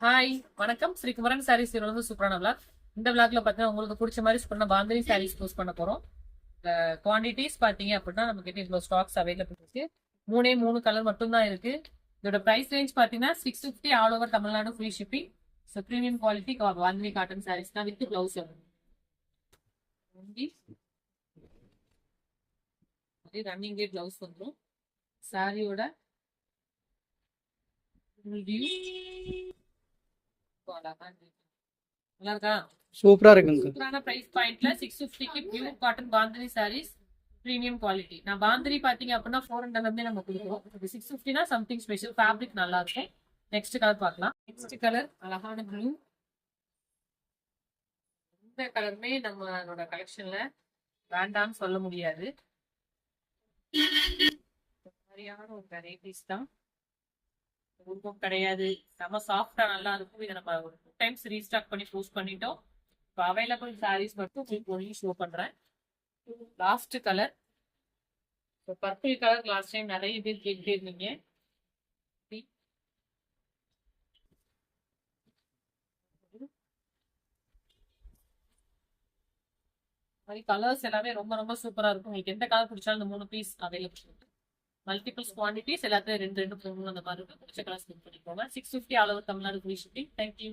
Hi வணக்கம். ஸ்ரீகுமரன் சாரீஸ் வந்து சூப்பரான விளாக். இந்த விளாக்ல பார்த்தீங்கன்னா உங்களுக்கு பிடிச்ச மாதிரி சூப்பரான பாந்தினி சாரீஸ் போஸ்ட் பண்ண போறோம். குவான்டிட்டிஸ் பார்த்தீங்க அப்படின்னா நம்ம கிட்ட இவ்வளோ ஸ்டாக்ஸ் அவைலபிள் இருக்கு. மூணு கலர் மட்டும் தான் இருக்கு. இதோட பிரைஸ் ரேஞ்ச் பார்த்தீங்கன்னா 650 all over Tamil Nadu free shipping. So premium quality bandhani cotton saris தான் வித் பிளவுஸ். ரன்னிங் டே பிளவுஸ் வந்துடும். சாரியோட நல்லா இருக்கா? சூப்பரா இருக்குங்க. சூப்பரான பிரைஸ் பாயிண்ட்ல 650க்கு pure cotton bandhani saris premium quality. நான் பாந்தினி பாத்தீங்க அப்படின்னா 400 இருந்தே நம்ம கொடுக்குறோம். 650னா சம்திங் ஸ்பெஷல். ஃபேப்ரிக் நல்லா இருக்கும். நெக்ஸ்ட் கலர் பார்க்கலாம். நெக்ஸ்ட் கலர் அழகான ப்ளூ. இந்த கலருமே நம்மளோட கலெக்ஷன்ல வேண்டாம்னு சொல்ல முடியாது. சரியான ஒரு வெரைட்டிஸ் தான். உருவம் கிடையாது. செம சாஃப்டா நல்லா இருக்கும். இதை நம்ம ஒரு 2 டைம்ஸ் ரீஸ்டாக் பண்ணி போஸ்ட் பண்ணிட்டோம். இப்போ அவைலபிள் சாரீஸ் மட்டும் உங்களுக்கு ஒன்லி ஷோ பண்றேன். Last colour purple colour. Last time நிறைய பேர் கேட்டுட்டே இருந்தீங்க. மாதிரி கலர்ஸ் எல்லாமே ரொம்ப ரொம்ப சூப்பரா இருக்கும். உங்களுக்கு எந்த கலர் பிடிச்சாலும் இந்த 3 பீஸ் அவைலபிள் இருக்கு. மல்டிபிள்ஸ் குவான்டிட்டிஸ் எல்லாத்தையும் 2 3 அந்த மாதிரி இருக்கும். பிடிச்ச கலர்ஸ் புக் பண்ணிக்கோங்க. 650 all over Tamil Nadu free shipping. Thank you.